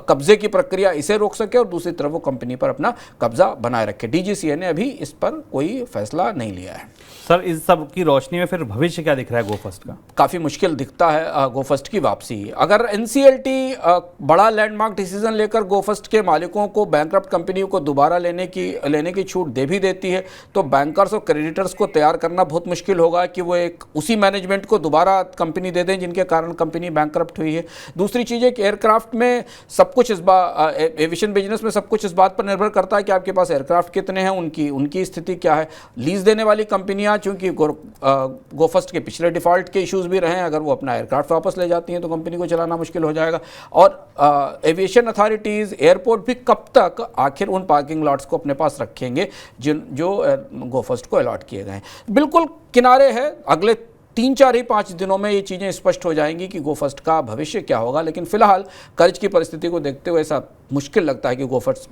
कब्जे की प्रक्रिया इसे रोक सके, और दूसरी तरफ वो कंपनी पर अपना कब्जा बनाए रखे। डीजीसीए ने अभी इस पर कोई फैसला नहीं लिया है। सर, इस सब की रोशनी में फिर भविष्य क्या दिख रहा है गो फर्स्ट का? काफ़ी मुश्किल दिखता है गो फर्स्ट की वापसी। अगर एनसीएलटी बड़ा लैंडमार्क डिसीजन लेकर गो फर्स्ट के मालिकों को, बैंकरप्ट कंपनियों को दोबारा लेने की छूट दे भी देती है, तो बैंकर्स और क्रेडिटर्स को तैयार करना बहुत मुश्किल होगा कि वो एक उसी मैनेजमेंट को दोबारा कंपनी दे दें जिनके कारण कंपनी कंपनी बैंकरप्ट हुई है। दूसरी चीज़ है कि एयरक्राफ्ट में सब कुछ इस बात, एविएशन बिजनेस में सब कुछ इस बात पर निर्भर करता है कि आपके पास एयरक्राफ्ट कितने हैं, उनकी स्थिति क्या है। लीज देने वाली कंपनियां चूंकि गोफस्ट के पिछले डिफ़ॉल्ट के इश्यूज भी रहे हैं, अगर वो अपना एयरक्राफ्ट वापस ले जाती हैं तो कंपनी को चलाना मुश्किल हो जाएगा। और एविएशन अथॉरिटीज़, एयरपोर्ट भी कब तक आखिर उन पार्किंग लॉट्स को अपने पास रखेंगे जो गोफस्ट को अलॉट किए गए हैं। बिल्कुल किनारे है, अगले 3-4-5 दिनों में ये चीज़ें स्पष्ट हो जाएंगी कि गोफस्ट का भविष्य क्या होगा। लेकिन फिलहाल कर्ज की परिस्थिति को देखते हुए ऐसा मुश्किल लगता है कि गोफस्ट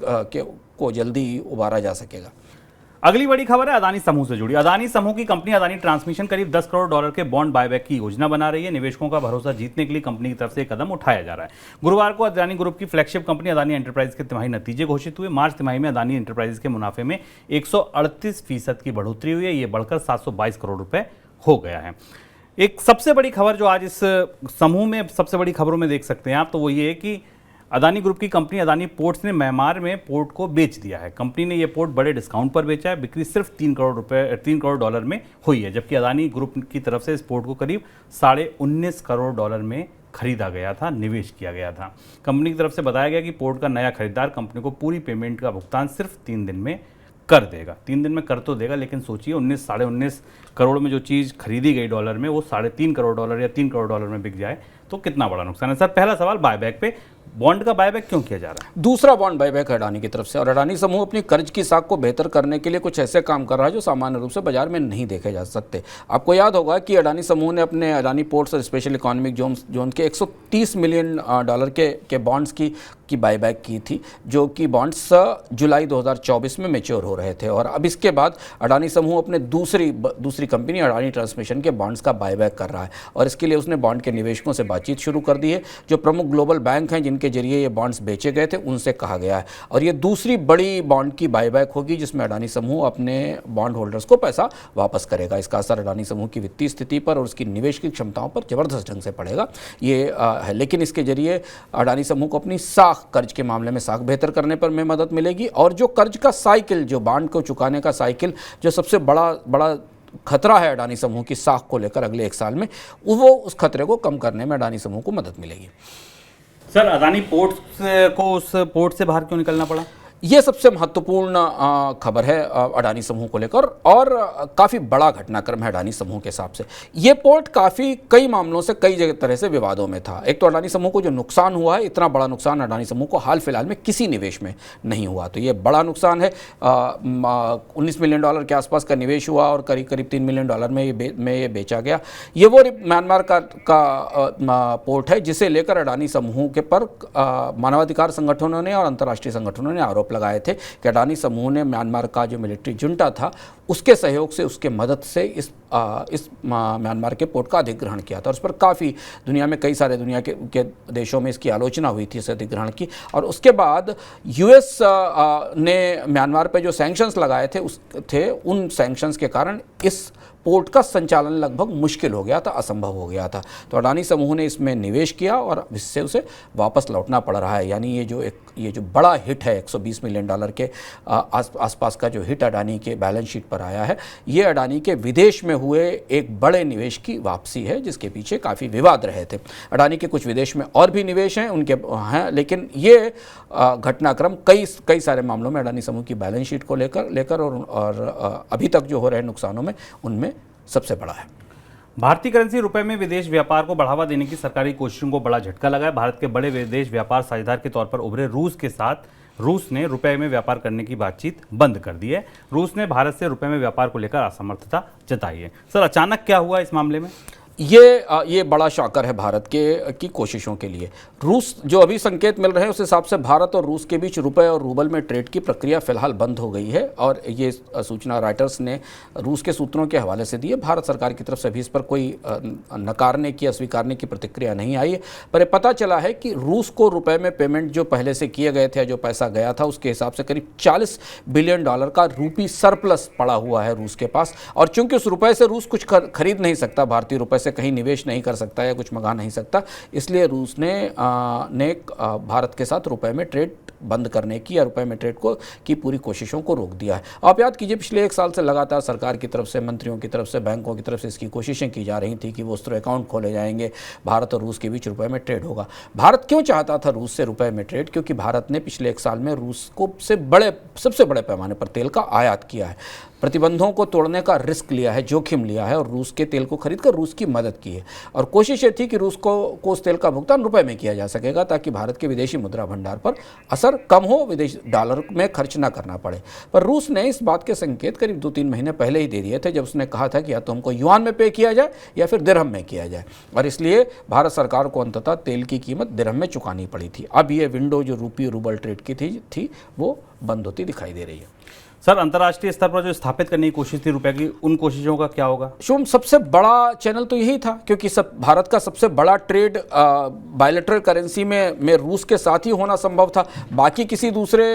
को जल्दी उबारा जा सकेगा। अगली बड़ी खबर है अदानी समूह से जुड़ी। अदानी समूह की कंपनी अदानी ट्रांसमिशन करीब $10 करोड़ के बॉन्ड बायबैक की योजना बना रही है। निवेशकों का भरोसा जीतने के लिए कंपनी की तरफ से एक कदम उठाया जा रहा है। गुरुवार को अदानी ग्रुप की फ्लैगशिप कंपनी अदानी एंटरप्राइज के तिमाही नतीजे घोषित हुए। मार्च तिमाही में अदानी एंटरप्राइज के मुनाफे में 138% की बढ़ोतरी हुई है। ये बढ़कर 722 करोड़ रुपए हो गया है। एक सबसे बड़ी खबर जो आज इस समूह में सबसे बड़ी खबरों में देख सकते हैं आप, तो वो ये है कि अदानी ग्रुप की कंपनी अदानी पोर्ट्स ने म्यांमार में पोर्ट को बेच दिया है। कंपनी ने यह पोर्ट बड़े डिस्काउंट पर बेचा है। बिक्री सिर्फ $3 करोड़ में हुई है, जबकि अदानी ग्रुप की तरफ से इस पोर्ट को करीब $19.5 करोड़ में खरीदा गया था, निवेश किया गया था। कंपनी की तरफ से बताया गया कि पोर्ट का नया खरीदार कंपनी को पूरी पेमेंट का भुगतान सिर्फ 3 दिन में कर देगा। 3 दिन में कर तो देगा, लेकिन सोचिए 19-19.5 करोड़ में जो चीज़ खरीदी गई डॉलर में, वो $3.5 करोड़ या $3 करोड़ में बिक जाए तो कितना बड़ा नुकसान है। सर, पहला सवाल बायबैक पे, बॉन्ड का बायबैक क्यों किया जा रहा है? दूसरा बॉन्ड बायबैक है अडानी की तरफ से, और अडानी समूह अपनी कर्ज की साख को बेहतर करने के लिए कुछ ऐसे काम कर रहा है जो सामान्य रूप से बाजार में नहीं देखे जा सकते। आपको याद होगा कि अडानी समूह ने अपने अडानी पोर्ट्स और स्पेशल इकोनॉमिक जोन के $130 मिलियन के बॉन्ड्स की बायबैक की थी, जो कि बॉन्ड्स जुलाई 2024 में मैच्योर हो रहे थे। और अब इसके बाद अडानी समूह अपने दूसरी कंपनी अडानी ट्रांसमिशन के बॉन्ड्स का बायबैक कर रहा है, और इसके लिए उसने बॉन्ड के निवेशकों से बातचीत शुरू कर दी है। जो प्रमुख ग्लोबल बैंक हैं जिनके जरिए ये बॉन्ड्स बेचे गए थे, उनसे कहा गया है, और ये दूसरी बड़ी बॉन्ड की बायबैक होगी जिसमें अडानी समूह अपने बॉन्ड होल्डर्स को पैसा वापस करेगा। इसका असर अडानी समूह की वित्तीय स्थिति पर और उसकी निवेश की क्षमताओं पर जबरदस्त ढंग से पड़ेगा। ये है, लेकिन इसके जरिए अडानी समूह को अपनी साख, कर्ज के मामले में साख बेहतर करने पर में मदद मिलेगी, और जो कर्ज का साइकिल, जो बॉन्ड को चुकाने का साइकिल, जो सबसे बड़ा खतरा है अडानी समूह की साख को लेकर अगले 1 साल में, वो उस खतरे को कम करने में अडानी समूह को मदद मिलेगी। सर, अदानी पोर्ट्स को उस पोर्ट से बाहर क्यों निकलना पड़ा? ये सबसे महत्वपूर्ण खबर है अडानी समूह को लेकर, और काफ़ी बड़ा घटनाक्रम है अडानी समूह के हिसाब से। ये पोर्ट कई मामलों से कई तरह से विवादों में था। एक तो अडानी समूह को जो नुकसान हुआ है, इतना बड़ा नुकसान अडानी समूह को हाल फिलहाल में किसी निवेश में नहीं हुआ, तो ये बड़ा नुकसान है। $19 मिलियन के आसपास का निवेश हुआ और करीब $3 मिलियन में ये बेचा गया। ये वो म्यांमार का पोर्ट है जिसे लेकर अडानी समूह के पर मानवाधिकार संगठनों ने और अंतर्राष्ट्रीय संगठनों ने आरोप लगाए थे कि अडानी समूह ने म्यांमार का जो मिलिट्री जुंटा था उसके सहयोग से, उसके मदद से इस म्यांमार के पोर्ट का अधिग्रहण किया था। और उस पर काफ़ी दुनिया में, कई सारे दुनिया के देशों में इसकी आलोचना हुई थी, इस अधिग्रहण की। और उसके बाद यूएस ने म्यांमार पर जो सैंक्शंस लगाए थे उन सैंक्शंस के कारण इस पोर्ट का संचालन लगभग मुश्किल हो गया था, असंभव हो गया था। तो अडानी समूह ने इसमें निवेश किया और इससे उसे वापस लौटना पड़ रहा है। यानी ये जो बड़ा हिट है, $120 मिलियन के आसपास का जो हिट अडानी के बैलेंस शीट पर आया है, ये अडानी के विदेश में हुए एक बड़े निवेश की वापसी है, जिसके पीछे काफ़ी विवाद रहे थे। अडानी के कुछ विदेश में और भी निवेश हैं हैं, लेकिन ये घटनाक्रम कई सारे मामलों में अडानी समूह की बैलेंस शीट को लेकर और अभी तक जो हो रहे नुकसानों में, उनमें सबसे बड़ा है। भारतीय करेंसी रुपए में विदेश व्यापार को बढ़ावा देने की सरकारी कोशिशों को बड़ा झटका लगा है। भारत के बड़े विदेश व्यापार साझेदार के तौर पर उभरे रूस के साथ रूस ने रुपए में व्यापार करने की बातचीत बंद कर दी है। रूस ने भारत से रुपए में व्यापार को लेकर असमर्थता जताई है। सर, अचानक क्या हुआ इस मामले में? ये बड़ा शॉकर है भारत की कोशिशों के लिए। रूस, जो अभी संकेत मिल रहे हैं उस हिसाब से भारत और रूस के बीच रुपए और रूबल में ट्रेड की प्रक्रिया फिलहाल बंद हो गई है, और ये सूचना रॉयटर्स ने रूस के सूत्रों के हवाले से दी है। भारत सरकार की तरफ से भी इस पर कोई नकारने की, अस्वीकारने की प्रतिक्रिया नहीं आई है, पर यह पता चला है कि रूस को रुपए में पेमेंट जो पहले से किए गए थे, जो पैसा गया था, उसके हिसाब से करीब $40 बिलियन का रूपी सरप्लस पड़ा हुआ है रूस के पास। और चूंकि उस रुपए से रूस कुछ खरीद नहीं सकता, भारतीय रुपए से कहीं निवेश नहीं कर सकता या कुछ मंगा नहीं सकता, इसलिए रूस ने भारत के साथ रुपए में ट्रेड बंद करने की या रुपए में ट्रेड को की पूरी कोशिशों को रोक दिया है। आप याद कीजिए पिछले 1 साल से लगातार सरकार की तरफ से, मंत्रियों की तरफ से, बैंकों की तरफ से इसकी कोशिशें की जा रही थी कि वो उस तरह अकाउंट खोले जाएंगे, भारत और रूस के बीच रुपए में ट्रेड होगा। भारत क्यों चाहता था रूस से रुपए में ट्रेड? क्योंकि भारत ने पिछले 1 साल में रूस को सबसे बड़े पैमाने पर तेल का आयात किया है, प्रतिबंधों को तोड़ने का रिस्क लिया है, जोखिम लिया है और रूस के तेल को खरीदकर रूस की मदद की है। और कोशिश ये थी कि रूस को उस तेल का भुगतान रुपए में किया जा सकेगा ताकि भारत के विदेशी मुद्रा भंडार पर असर कम हो, विदेश डॉलर में खर्च ना करना पड़े। पर रूस ने इस बात के संकेत करीब 2-3 महीने पहले ही दे दिए थे, जब उसने कहा था कि या तो हमको युआन में पे किया जाए या फिर दिरहम में किया जाए, और इसलिए भारत सरकार को अंततः तेल की कीमत दिरहम में चुकानी पड़ी थी। अब ये विंडो जो रूपी रूबल ट्रेड की थी वो बंद होती दिखाई दे रही है। सर, अंतर्राष्ट्रीय स्तर पर जो स्थापित करने की कोशिश थी रुपए की, उन कोशिशों का क्या होगा? शुभम, सबसे बड़ा चैनल तो यही था, क्योंकि भारत का सबसे बड़ा ट्रेड बायलैटरल करेंसी में रूस के साथ ही होना संभव था। बाकी किसी दूसरे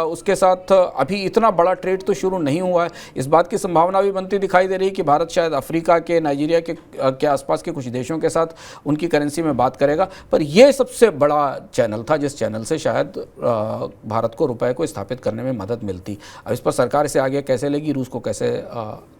उसके साथ अभी इतना बड़ा ट्रेड तो शुरू नहीं हुआ है। इस बात की संभावना भी बनती दिखाई दे रही है कि भारत शायद अफ्रीका के, नाइजीरिया के आसपास के कुछ देशों के साथ उनकी करेंसी में बात करेगा। पर यह सबसे बड़ा चैनल था जिस चैनल से शायद भारत को रुपए को स्थापित करने में मदद मिलती। अब इस पर सरकार से आगे कैसे लेगी, रूस को कैसे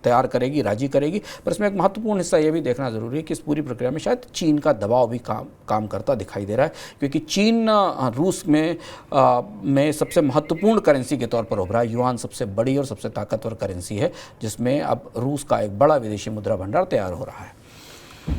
तैयार करेगी, राजी करेगी। पर इसमें एक महत्वपूर्ण हिस्सा यह भी देखना जरूरी है कि इस पूरी प्रक्रिया में शायद चीन का दबाव भी काम करता दिखाई दे रहा है, क्योंकि चीन रूस में सबसे महत्वपूर्ण करेंसी के तौर पर उभरा है। युआन सबसे बड़ी और सबसे ताकतवर करेंसी है, जिसमें अब रूस का एक बड़ा विदेशी मुद्रा भंडार तैयार हो रहा है।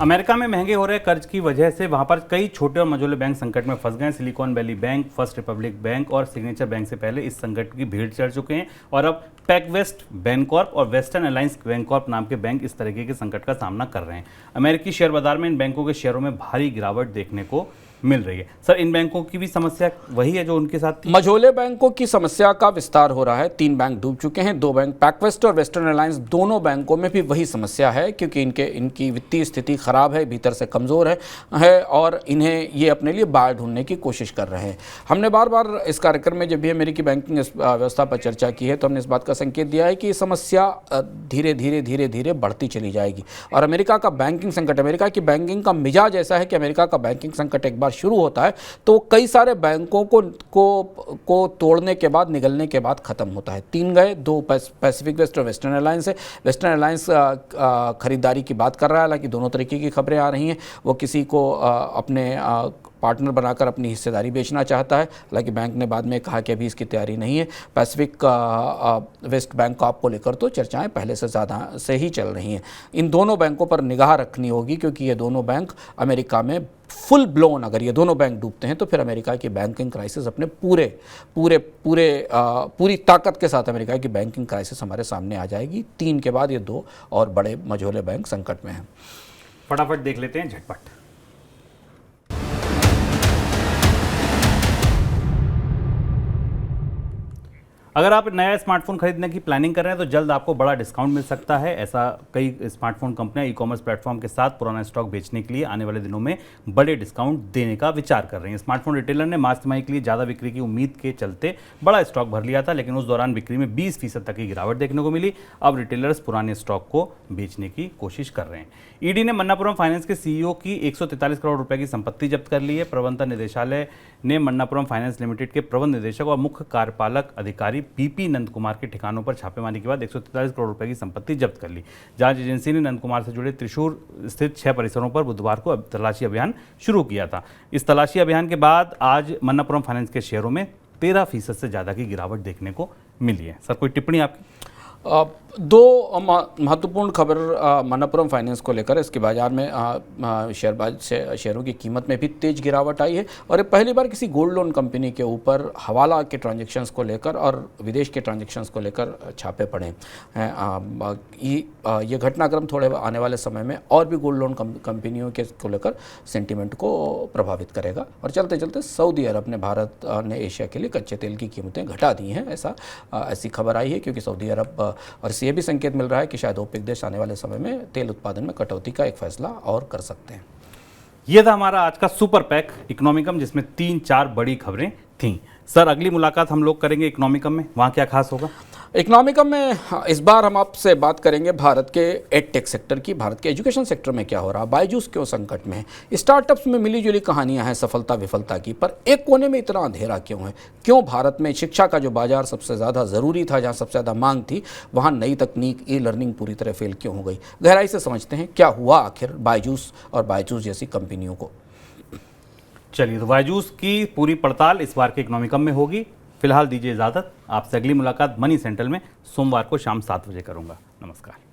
अमेरिका में महंगे हो रहे कर्ज की वजह से वहां पर कई छोटे और मझोले बैंक संकट में फंस गए। Silicon valley bank, first Republic bank और सिग्नेचर बैंक से पहले इस संकट की भीड़ चढ़ चुके हैं और अब पैकवेस्ट बैंकॉर्प और वेस्टर्न अलायंस बैंकॉर्प नाम के बैंक इस तरीके के संकट का सामना कर रहे हैं। अमेरिकी शेयर बाजार में इन बैंकों के शेयरों में भारी गिरावट देखने को मिल रही है। सर, इन बैंकों की भी समस्या वही है जो उनके साथ थी? मझोले बैंकों की समस्या का विस्तार हो रहा है। 3 बैंक डूब चुके हैं, 2 बैंक पैकवेस्ट और वेस्टर्न अलायंस, दोनों बैंकों में भी वही समस्या है, क्योंकि इनकी वित्तीय स्थिति खराब है, भीतर से कमज़ोर है और इन्हें ये अपने लिए बाहर ढूंढने की कोशिश कर रहे हैं। हमने बार बार इस कार्यक्रम में जब भी अमेरिकी बैंकिंग व्यवस्था पर चर्चा की है तो हमने इस बात का संकेत दिया है कि समस्या धीरे धीरे बढ़ती चली जाएगी। और अमेरिका का बैंकिंग संकट, अमेरिका की बैंकिंग का मिजाज ऐसा है कि अमेरिका का बैंकिंग संकट एक बार शुरू होता है तो कई सारे बैंकों को तोड़ने के बाद, निगलने के बाद खत्म होता है। 3 गए, 2 पैसिफिक वेस्ट और वेस्टर्न अलायंस है। वेस्टर्न अलायंस खरीदारी की बात कर रहा है, हालांकि दोनों तरीके की खबरें आ रही हैं। वो किसी को अपने पार्टनर बनाकर अपनी हिस्सेदारी बेचना चाहता है, हालांकि बैंक ने बाद में कहा कि अभी इसकी तैयारी नहीं है। पैसिफिक वेस्ट बैंक को लेकर तो चर्चाएं पहले से ज़्यादा से ही चल रही हैं। इन दोनों बैंकों पर निगाह रखनी होगी, क्योंकि ये दोनों बैंक अमेरिका में फुल ब्लोन, अगर ये दोनों बैंक डूबते हैं तो फिर अमेरिका की बैंकिंग क्राइसिस अपने पूरी ताकत के साथ अमेरिका की बैंकिंग क्राइसिस हमारे सामने आ जाएगी। 3 के बाद ये 2 और बड़े मझोले बैंक संकट में हैं। फटाफट देख लेते हैं झटपट। अगर आप नया स्मार्टफोन खरीदने की प्लानिंग कर रहे हैं तो जल्द आपको बड़ा डिस्काउंट मिल सकता है। ऐसा कई स्मार्टफोन कंपनियां ई-कॉमर्स प्लेटफॉर्म के साथ पुराना स्टॉक बेचने के लिए आने वाले दिनों में बड़े डिस्काउंट देने का विचार कर रही हैं। स्मार्टफोन रिटेलर ने मार्च तिमाही के लिए ज़्यादा बिक्री की उम्मीद के चलते बड़ा स्टॉक भर लिया था, लेकिन उस दौरान बिक्री में 20% तक की गिरावट देखने को मिली। अब रिटेलर्स पुराने स्टॉक को बेचने की कोशिश कर रहे हैं। ईडी ने मन्नापुरम फाइनेंस के सीईओ की 143 करोड़ रुपए की संपत्ति जब्त कर ली है। प्रबंधन निदेशालय ने मन्नापुरम फाइनेंस लिमिटेड के प्रबंध निदेशक और मुख्य कार्यपालक अधिकारी पीपी नंद कुमार के ठिकानों पर छापेमारी के बाद 143 करोड़ रुपए की संपत्ति जब्त कर ली। जांच एजेंसी ने नंद कुमार से जुड़े त्रिशूर स्थित 6 परिसरों पर बुधवार को तलाशी अभियान शुरू किया था। इस तलाशी अभियान के बाद आज मन्नापुरम फाइनेंस के शेयरों में 13% से ज़्यादा की गिरावट देखने को मिली है। सर, कोई टिप्पणी आपकी? 2 महत्वपूर्ण खबर मन्नापुरम फाइनेंस को लेकर। इसके बाजार में शेयरों की कीमत में भी तेज गिरावट आई है और ये पहली बार किसी गोल्ड लोन कंपनी के ऊपर हवाला के ट्रांजैक्शंस को लेकर और विदेश के ट्रांजैक्शंस को लेकर छापे पड़े हैं। ये घटनाक्रम थोड़े आने वाले समय में और भी गोल्ड लोन कंपनियों के को लेकर सेंटीमेंट को प्रभावित करेगा। और चलते चलते सऊदी अरब ने भारत ने एशिया के लिए कच्चे तेल की कीमतें घटा दी हैं, ऐसी खबर आई है, क्योंकि सऊदी अरब और इससे ये भी संकेत मिल रहा है कि शायद ओपेक देश आने वाले समय में तेल उत्पादन में कटौती का एक फैसला और कर सकते हैं। यह था हमारा आज का सुपर पैक इकोनॉमिकम, जिसमें 3-4 बड़ी खबरें थीं। सर, अगली मुलाकात हम लोग करेंगे इकोनॉमिकम में, वहाँ क्या खास होगा? इकोनॉमिकम में इस बार हम आपसे बात करेंगे भारत के एडटेक सेक्टर की, भारत के एजुकेशन सेक्टर में क्या हो रहा, बायजूस क्यों संकट में है, स्टार्टअप्स में मिली जुली कहानियां हैं सफलता विफलता की, पर एक कोने में इतना अंधेरा क्यों है, क्यों भारत में शिक्षा का जो बाजार सबसे ज़्यादा ज़रूरी था, जहां सबसे ज़्यादा मांग थी, वहां नई तकनीक ई लर्निंग पूरी तरह फेल क्यों हो गई। गहराई से समझते हैं क्या हुआ आखिर बायजूस और बायजूस जैसी कंपनियों को। चलिए, तो बायजूस की पूरी पड़ताल इस बार के इकोनॉमिकम में होगी। फिलहाल दीजिए इजाजत, आपसे अगली मुलाकात मनी सेंट्रल में सोमवार को शाम 7 बजे करूंगा। नमस्कार।